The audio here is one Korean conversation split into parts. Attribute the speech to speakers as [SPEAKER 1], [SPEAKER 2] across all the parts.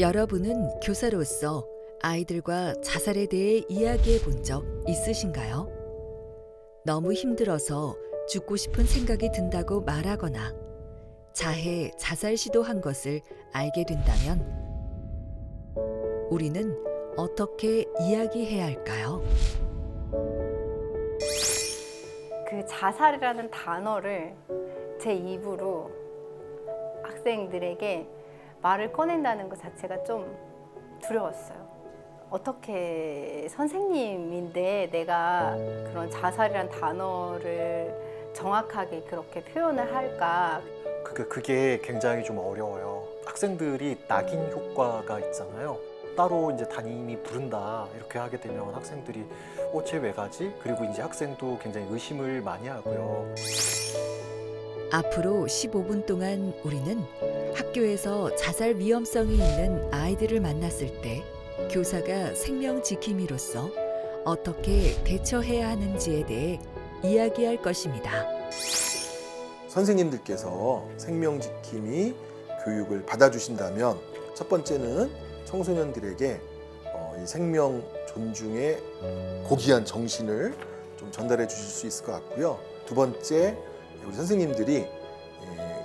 [SPEAKER 1] 여러분은 교사로서 아이들과 자살에 대해 이야기해 본 적 있으신가요? 너무 힘들어서 죽고 싶은 생각이 든다고 말하거나 자해, 자살 시도한 것을 알게 된다면 우리는 어떻게 이야기해야 할까요?
[SPEAKER 2] 그 자살이라는 단어를 제 입으로 학생들에게 말을 꺼낸다는 것 자체가 좀 두려웠어요. 어떻게 선생님인데 내가 그런 자살이란 단어를 정확하게 그렇게 표현을 할까?
[SPEAKER 3] 그게 굉장히 좀 어려워요. 학생들이 낙인 효과가 있잖아요. 따로 이제 담임이 부른다 이렇게 하게 되면 학생들이 쟤 왜 가지? 그리고 이제 학생도 굉장히 의심을 많이 하고요.
[SPEAKER 1] 앞으로 15분 동안 우리는 학교에서 자살 위험성이 있는 아이들을 만났을 때 교사가 생명 지킴이로서 어떻게 대처해야 하는지에 대해 이야기할 것입니다.
[SPEAKER 4] 선생님들께서 생명지킴이 교육을 받아주신다면 첫 번째는 청소년들에게 이 생명 존중의 고귀한 정신을 좀 전달해 주실 수 있을 것 같고요. 두 번째, 우리 선생님들이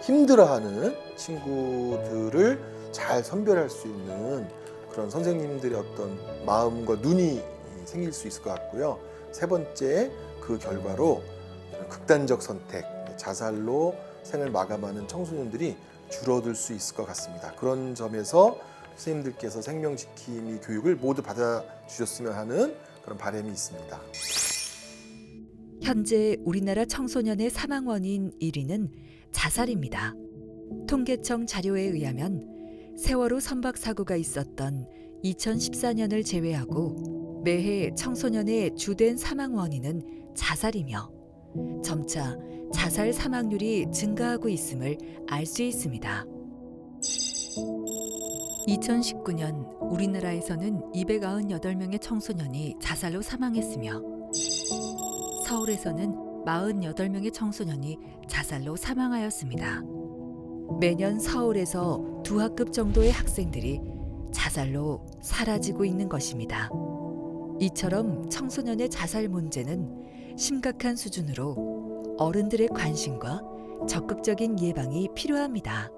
[SPEAKER 4] 힘들어하는 친구들을 잘 선별할 수 있는 그런 선생님들의 어떤 마음과 눈이 생길 수 있을 것 같고요. 세 번째, 그 결과로 극단적 선택, 자살로 생을 마감하는 청소년들이 줄어들 수 있을 것 같습니다. 그런 점에서 선생님들께서 생명지킴이 교육을 모두 받아주셨으면 하는 그런 바람이 있습니다.
[SPEAKER 1] 현재 우리나라 청소년의 사망 원인 1위는 자살입니다. 통계청 자료에 의하면 세월호 선박 사고가 있었던 2014년을 제외하고 매해 청소년의 주된 사망 원인은 자살이며 점차 자살 사망률이 증가하고 있음을 알 수 있습니다. 2019년 우리나라에서는 298명의 청소년이 자살로 사망했으며 서울에서는 48명의 청소년이 자살로 사망하였습니다. 매년 서울에서 두 학급 정도의 학생들이 자살로 사라지고 있는 것입니다. 이처럼 청소년의 자살 문제는 심각한 수준으로 어른들의 관심과 적극적인 예방이 필요합니다.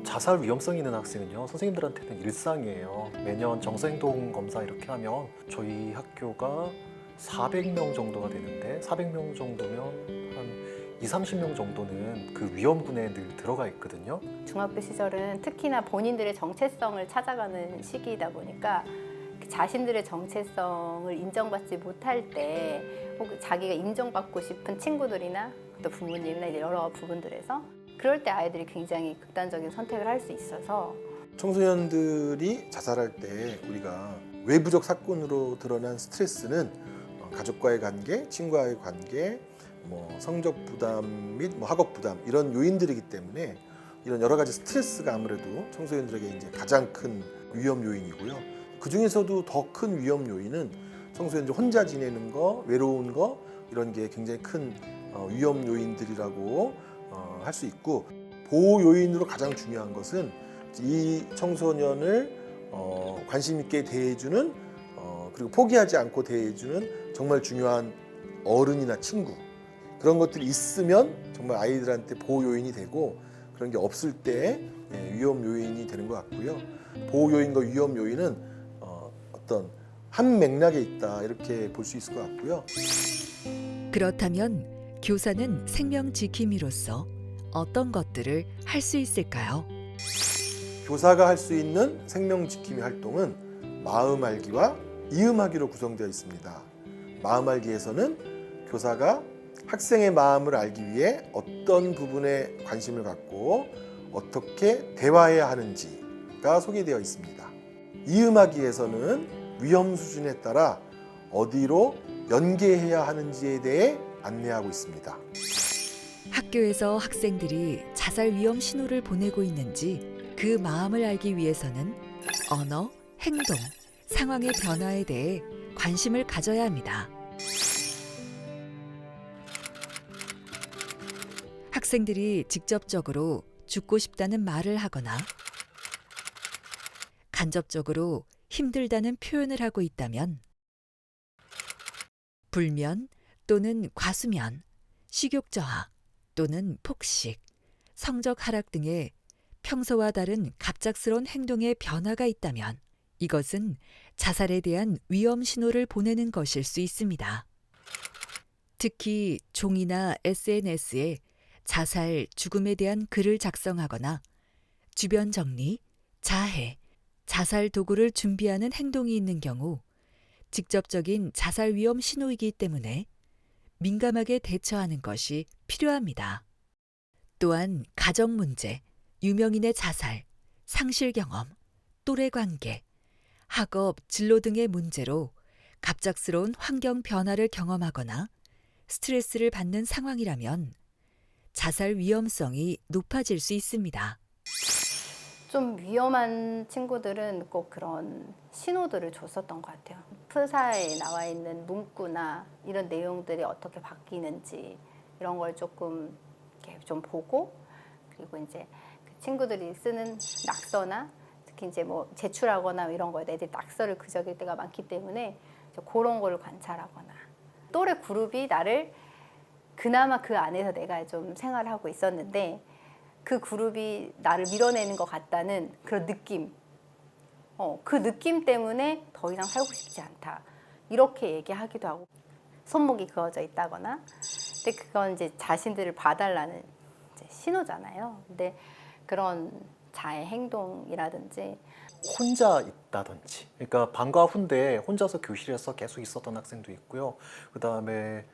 [SPEAKER 3] 자살 위험성 있는 학생은요, 선생님들한테는 일상이에요. 매년 정서행동 검사 이렇게 하면 저희 학교가 400명 정도가 되는데 400명 정도면 한 30명 정도는 그 위험군에 늘 들어가 있거든요.
[SPEAKER 2] 중학교 시절은 특히나 본인들의 정체성을 찾아가는 시기이다 보니까 자신들의 정체성을 인정받지 못할 때 혹은 자기가 인정받고 싶은 친구들이나 또 부모님이나 이제 여러 부분들에서 그럴 때 아이들이 굉장히 극단적인 선택을 할 수 있어서
[SPEAKER 4] 청소년들이 자살할 때 우리가 외부적 사건으로 드러난 스트레스는 가족과의 관계, 친구와의 관계, 성적 부담 및 학업 부담 이런 요인들이기 때문에 이런 여러 가지 스트레스가 아무래도 청소년들에게 이제 가장 큰 위험 요인이고요. 그 중에서도 더 큰 위험 요인은 청소년들 혼자 지내는 거, 외로운 거 이런 게 굉장히 큰 위험 요인들이라고 할 수 있고, 보호 요인으로 가장 중요한 것은 이 청소년을 관심 있게 대해주는 그리고 포기하지 않고 대해주는 정말 중요한 어른이나 친구, 그런 것들이 있으면 정말 아이들한테 보호 요인이 되고, 그런 게 없을 때 위험 요인이 되는 것 같고요. 보호 요인과 위험 요인은 어떤 한 맥락에 있다 이렇게 볼 수 있을 것 같고요.
[SPEAKER 1] 그렇다면 교사는 생명 지킴이로서 어떤 것들을 할 수 있을까요?
[SPEAKER 4] 교사가 할 수 있는 생명 지킴이 활동은 마음 알기와 이음 알기로 구성되어 있습니다. 마음 알기에서는 교사가 학생의 마음을 알기 위해 어떤 부분에 관심을 갖고 어떻게 대화해야 하는지가 소개되어 있습니다. 이음 알기에서는 위험 수준에 따라 어디로 연계해야 하는지에 대해 안내하고 있습니다.
[SPEAKER 1] 학교에서 학생들이 자살 위험 신호를 보내고 있는지 그 마음을 알기 위해서는 언어, 행동, 상황의 변화에 대해 관심을 가져야 합니다. 학생들이 직접적으로 죽고 싶다는 말을 하거나 간접적으로 힘들다는 표현을 하고 있다면 불면 또는 과수면, 식욕 저하 또는 폭식, 성적 하락 등의 평소와 다른 갑작스러운 행동의 변화가 있다면 이것은 자살에 대한 위험 신호를 보내는 것일 수 있습니다. 특히 종이나 SNS에 자살, 죽음에 대한 글을 작성하거나 주변 정리, 자해, 자살 도구를 준비하는 행동이 있는 경우 직접적인 자살 위험 신호이기 때문에 민감하게 대처하는 것이 필요합니다. 또한 가정 문제, 유명인의 자살, 상실 경험, 또래 관계, 학업, 진로 등의 문제로 갑작스러운 환경 변화를 경험하거나 스트레스를 받는 상황이라면 자살 위험성이 높아질 수 있습니다.
[SPEAKER 2] 좀 위험한 친구들은 꼭 그런 신호들을 줬었던 것 같아요. 프사에 나와 있는 문구나 이런 내용들이 어떻게 바뀌는지 이런 걸 조금 이렇게 좀 보고, 그리고 이제 그 친구들이 쓰는 낙서나 특히 이제 뭐 제출하거나 이런 거에 애들이 낙서를 그저길 때가 많기 때문에 그런 거를 관찰하거나, 또래 그룹이 나를 그나마 그 안에서 내가 좀 생활하고 있었는데 그 그룹이 나를 밀어내는 것 같다는 그런 느낌, 그 느낌 때문에 더 이상 살고 싶지 않다 이렇게 얘기하기도 하고, 손목이 그어져 있다거나. 근데 그건 이제 자신들을 봐달라는 이제 신호잖아요. 근데 그런 자해 행동이라든지
[SPEAKER 3] 혼자 있다든지, 그러니까 방과 후인데 혼자서 교실에서 계속 있었던 학생도 있고요. 그 다음에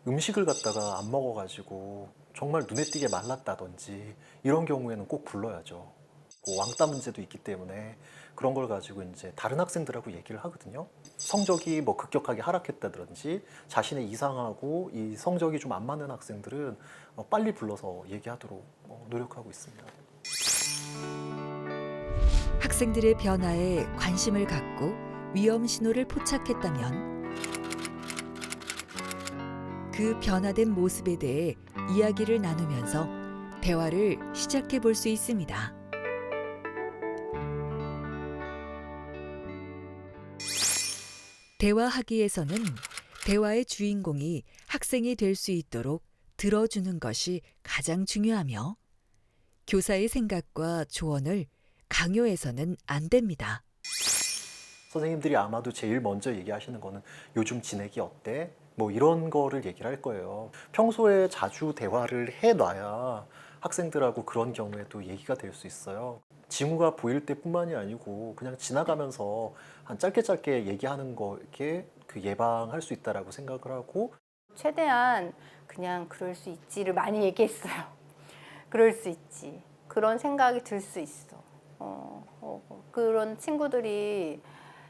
[SPEAKER 3] 음식을 갖다가 안 먹어가지고 정말 눈에 띄게 말랐다든지 이런 경우에는 꼭 불러야죠. 뭐 왕따 문제도 있기 때문에 그런 걸 가지고 이제 다른 학생들하고 얘기를 하거든요. 성적이 뭐 급격하게 하락했다든지 자신의 이상하고 이 성적이 좀 안 맞는 학생들은 빨리 불러서 얘기하도록 노력하고 있습니다.
[SPEAKER 1] 학생들의 변화에 관심을 갖고 위험 신호를 포착했다면 그 변화된 모습에 대해 이야기를 나누면서 대화를 시작해 볼 수 있습니다. 대화하기에서는 대화의 주인공이 학생이 될 수 있도록 들어주는 것이 가장 중요하며 교사의 생각과 조언을 강요해서는 안 됩니다.
[SPEAKER 3] 선생님들이 아마도 제일 먼저 얘기하시는 거는 요즘 지내기 어때? 뭐 이런 거를 얘기를 할 거예요. 평소에 자주 대화를 해놔야 학생들하고 그런 경우에도 얘기가 될 수 있어요. 징후가 보일 때뿐만이 아니고 그냥 지나가면서 한 짧게 얘기하는 거에 그 예방할 수 있다라고 생각을 하고,
[SPEAKER 2] 최대한 그냥 그럴 수 있지를 많이 얘기했어요. 그럴 수 있지. 그런 생각이 들 수 있어. 그런 친구들이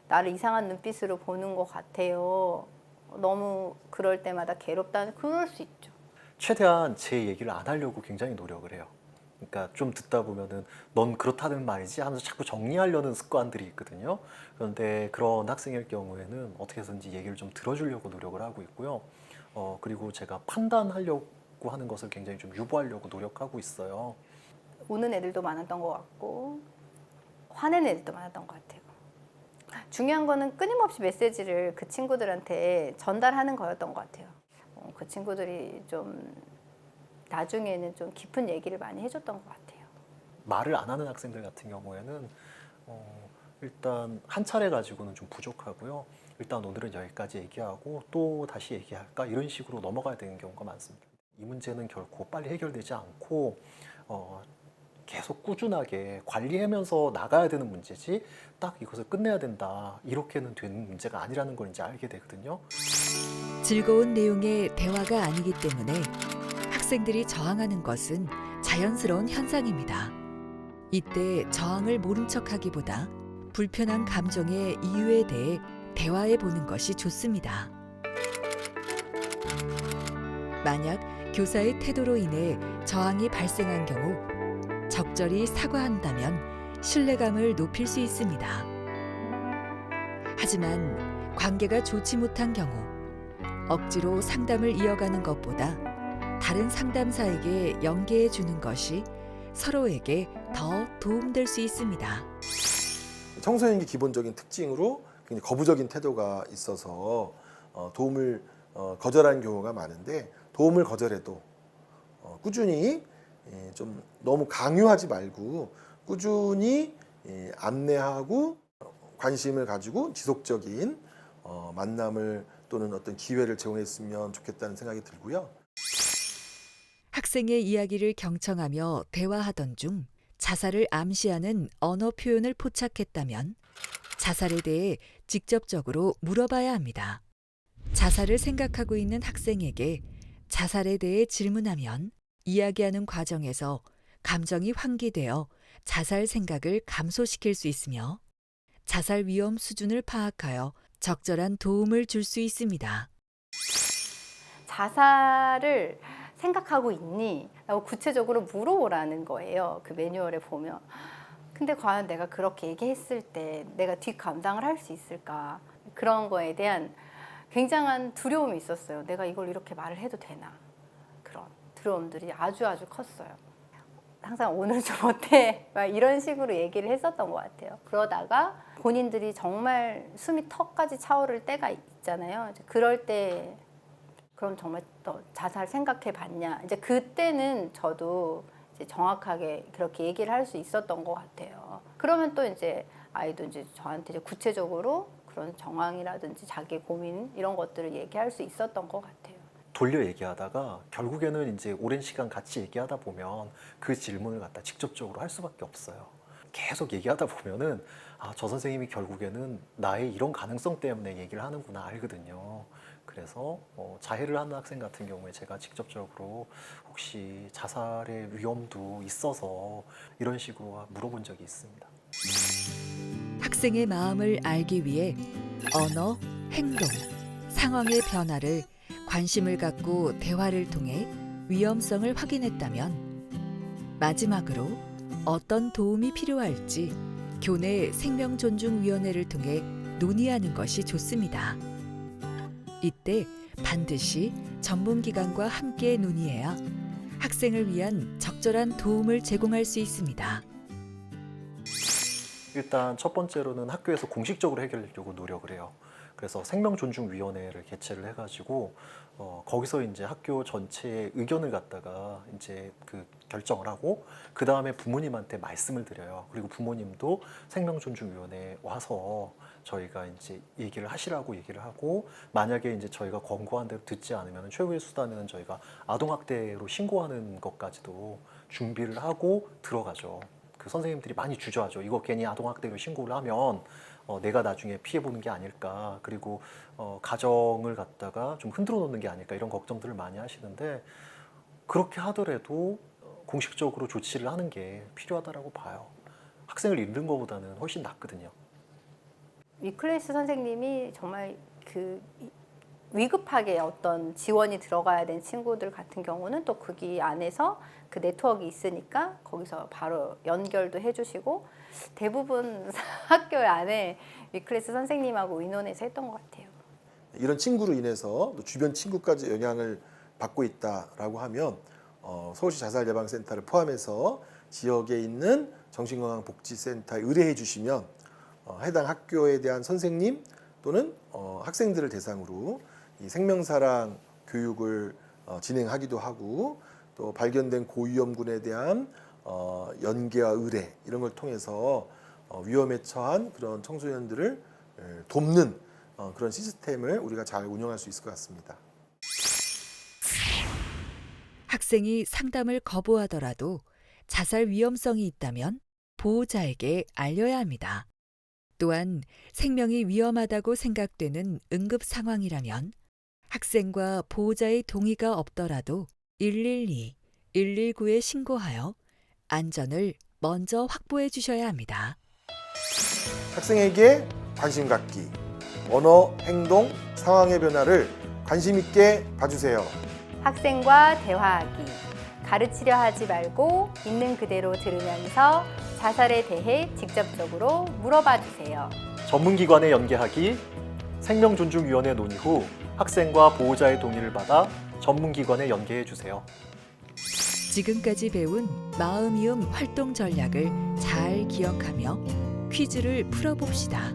[SPEAKER 2] 나를 이상한 눈빛으로 보는 것 같아요. 너무 그럴 때마다 괴롭다는, 그럴 수 있죠.
[SPEAKER 3] 최대한 제 얘기를 안 하려고 굉장히 노력을 해요. 그러니까 좀 듣다 보면은 넌 그렇다는 말이지 하면서 자꾸 정리하려는 습관들이 있거든요. 그런데 그런 학생일 경우에는 어떻게 해서든지 얘기를 좀 들어주려고 노력을 하고 있고요. 그리고 제가 판단하려고 하는 것을 굉장히 좀 유보하려고 노력하고 있어요.
[SPEAKER 2] 우는 애들도 많았던 것 같고 화내는 애들도 많았던 것 같아요. 중요한 거는 끊임없이 메시지를 그 친구들한테 전달하는 거였던 것 같아요. 그 친구들이 좀 나중에는 좀 깊은 얘기를 많이 해줬던 것 같아요.
[SPEAKER 3] 말을 안 하는 학생들 같은 경우에는 일단 한 차례 가지고는 좀 부족하고요. 일단 오늘은 여기까지 얘기하고 또 다시 얘기할까 이런 식으로 넘어가야 되는 경우가 많습니다. 이 문제는 결코 빨리 해결되지 않고 계속 꾸준하게 관리하면서 나가야 되는 문제지 딱 이것을 끝내야 된다 이렇게는 되는 문제가 아니라는 걸 이제 알게 되거든요.
[SPEAKER 1] 즐거운 내용의 대화가 아니기 때문에 학생들이 저항하는 것은 자연스러운 현상입니다. 이때 저항을 모른 척하기보다 불편한 감정의 이유에 대해 대화해 보는 것이 좋습니다. 만약 교사의 태도로 인해 저항이 발생한 경우 적절히 사과한다면 신뢰감을 높일 수 있습니다. 하지만 관계가 좋지 못한 경우 억지로 상담을 이어가는 것보다 다른 상담사에게 연계해 주는 것이 서로에게 더 도움될 수 있습니다.
[SPEAKER 4] 청소년기 기본적인 특징으로 굉장히 거부적인 태도가 있어서 도움을 거절하는 경우가 많은데, 도움을 거절해도 꾸준히 좀 너무 강요하지 말고 꾸준히 안내하고 관심을 가지고 지속적인 만남을 또는 어떤 기회를 제공했으면 좋겠다는 생각이 들고요.
[SPEAKER 1] 학생의 이야기를 경청하며 대화하던 중 자살을 암시하는 언어 표현을 포착했다면 자살에 대해 직접적으로 물어봐야 합니다. 자살을 생각하고 있는 학생에게 자살에 대해 질문하면 이야기하는 과정에서 감정이 환기되어 자살 생각을 감소시킬 수 있으며 자살 위험 수준을 파악하여 적절한 도움을 줄 수 있습니다.
[SPEAKER 2] 자살을 생각하고 있니? 라고 구체적으로 물어보라는 거예요. 그 매뉴얼에 보면. 근데 과연 내가 그렇게 얘기했을 때 내가 뒷감당을 할 수 있을까? 그런 거에 대한 굉장한 두려움이 있었어요. 내가 이걸 이렇게 말을 해도 되나? 그런 두려움들이 아주 컸어요. 항상 오늘 좀 어때? 막 이런 식으로 얘기를 했었던 것 같아요. 그러다가 본인들이 정말 숨이 턱까지 차오를 때가 있잖아요. 이제 그럴 때 그럼 정말 또 자살 생각해 봤냐? 이제 그때는 저도 이제 정확하게 그렇게 얘기를 할 수 있었던 것 같아요. 그러면 또 이제 아이도 이제 저한테 이제 구체적으로 그런 정황이라든지 자기 고민 이런 것들을 얘기할 수 있었던 것 같아요.
[SPEAKER 3] 돌려 얘기하다가 결국에는 이제 오랜 시간 같이 얘기하다 보면 그 질문을 갖다 직접적으로 할 수밖에 없어요. 계속 얘기하다 보면은 저 선생님이 결국에는 나의 이런 가능성 때문에 얘기를 하는구나 알거든요. 그래서 자해를 하는 학생 같은 경우에 제가 직접적으로 혹시 자살의 위험도 있어서 이런 식으로 물어본 적이 있습니다.
[SPEAKER 1] 학생의 마음을 알기 위해 언어, 행동, 상황의 변화를 관심을 갖고 대화를 통해 위험성을 확인했다면 마지막으로 어떤 도움이 필요할지 교내 생명존중위원회를 통해 논의하는 것이 좋습니다. 이때 반드시 전문기관과 함께 논의해야 학생을 위한 적절한 도움을 제공할 수 있습니다.
[SPEAKER 3] 일단 첫 번째로는 학교에서 공식적으로 해결하려고 노력을 해요. 그래서 생명존중위원회를 개최를 해가지고 거기서 이제 학교 전체의 의견을 갖다가 이제 그 결정을 하고 그 다음에 부모님한테 말씀을 드려요. 그리고 부모님도 생명존중위원회에 와서 저희가 이제 얘기를 하시라고 얘기를 하고 만약에 이제 저희가 권고한 대로 듣지 않으면 최후의 수단은 저희가 아동학대로 신고하는 것까지도 준비를 하고 들어가죠. 그 선생님들이 많이 주저하죠. 이거 괜히 아동학대로 신고를 하면 내가 나중에 피해보는 게 아닐까, 그리고 가정을 갖다가 좀 흔들어 놓는 게 아닐까 이런 걱정들을 많이 하시는데 그렇게 하더라도 공식적으로 조치를 하는 게 필요하다고 봐요. 학생을 잃는 것보다는 훨씬 낫거든요.
[SPEAKER 2] 위클래스 선생님이 정말 그 위급하게 어떤 지원이 들어가야 된 친구들 같은 경우는 또 거기 안에서 그 네트워크가 있으니까 거기서 바로 연결도 해주시고 대부분 학교 안에 위클래스 선생님하고 의논해서 했던 것 같아요.
[SPEAKER 4] 이런 친구로 인해서 또 주변 친구까지 영향을 받고 있다라고 하면 서울시 자살예방센터를 포함해서 지역에 있는 정신건강복지센터에 의뢰해 주시면 해당 학교에 대한 선생님 또는 학생들을 대상으로 이 생명사랑 교육을 진행하기도 하고 또 발견된 고위험군에 대한 연계와 의뢰 이런 걸 통해서 위험에 처한 그런 청소년들을 돕는 그런 시스템을 우리가 잘 운영할 수 있을 것 같습니다.
[SPEAKER 1] 학생이 상담을 거부하더라도 자살 위험성이 있다면 보호자에게 알려야 합니다. 또한 생명이 위험하다고 생각되는 응급 상황이라면 학생과 보호자의 동의가 없더라도 112, 119에 신고하여 안전을 먼저 확보해 주셔야 합니다.
[SPEAKER 4] 학생에게 관심 갖기, 언어, 행동, 상황의 변화를 관심 있게 봐주세요.
[SPEAKER 2] 학생과 대화하기, 가르치려 하지 말고 있는 그대로 들으면서 자살에 대해 직접적으로 물어봐 주세요.
[SPEAKER 3] 전문기관에 연계하기, 생명존중위원회 논의 후 학생과 보호자의 동의를 받아 전문기관에 연계해 주세요.
[SPEAKER 1] 지금까지 배운 마음이음 활동 전략을 잘 기억하며 퀴즈를 풀어봅시다.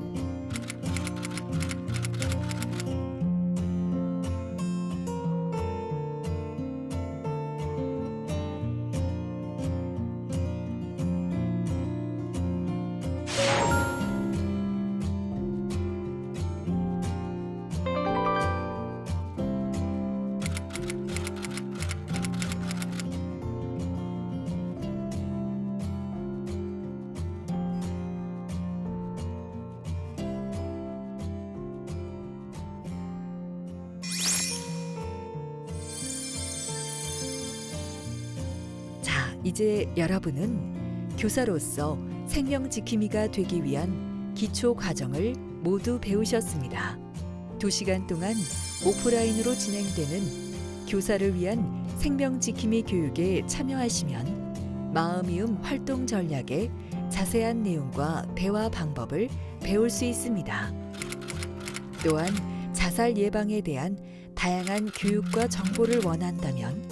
[SPEAKER 1] 자, 이제 여러분은 교사로서 생명지킴이가 되기 위한 기초 과정을 모두 배우셨습니다. 2시간 동안 오프라인으로 진행되는 교사를 위한 생명지킴이 교육에 참여하시면 마음이음 활동 전략의 자세한 내용과 대화 방법을 배울 수 있습니다. 또한 자살 예방에 대한 다양한 교육과 정보를 원한다면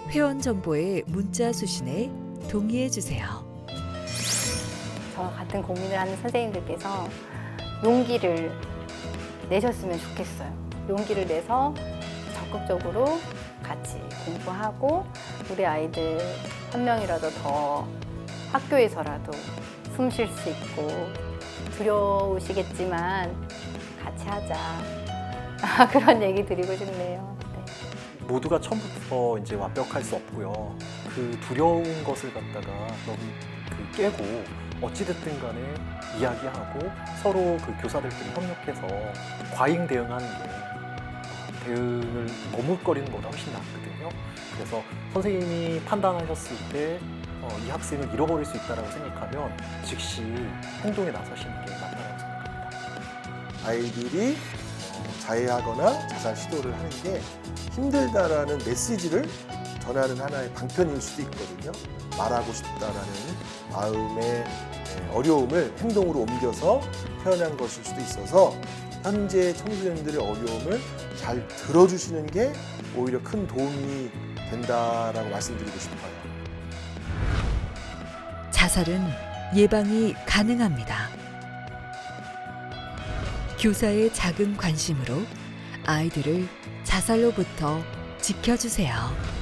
[SPEAKER 1] 회원 정보의 문자 수신에 동의해 주세요.
[SPEAKER 2] 저와 같은 고민을 하는 선생님들께서 용기를 내셨으면 좋겠어요. 용기를 내서 적극적으로 같이 공부하고 우리 아이들 한 명이라도 더 학교에서라도 숨 쉴 수 있고 두려우시겠지만 같이 하자. 그런 얘기 드리고 싶네요. 네.
[SPEAKER 3] 모두가 처음부터 이제 완벽할 수 없고요. 그 두려운 것을 갖다가 너무 깨고 어찌됐든 간에 이야기하고 서로 그 교사들끼리 협력해서 과잉 대응하는 게 대응을 머뭇거리는 것보다 훨씬 낫거든요. 그래서 선생님이 판단하셨을 때 이 학생을 잃어버릴 수 있다고 생각하면 즉시 행동에 나서시는 게 맞다고 생각합니다.
[SPEAKER 4] 아이들이 자해하거나 자살 시도를 하는 게 힘들다라는 메시지를 전하는 하나의 방편일 수도 있거든요. 말하고 싶다라는 마음의 어려움을 행동으로 옮겨서 표현한 것일 수도 있어서 현재 청소년들의 어려움을 잘 들어주시는 게 오히려 큰 도움이 된다라고 말씀드리고 싶어요.
[SPEAKER 1] 자살은 예방이 가능합니다. 교사의 작은 관심으로 아이들을 자살로부터 지켜주세요.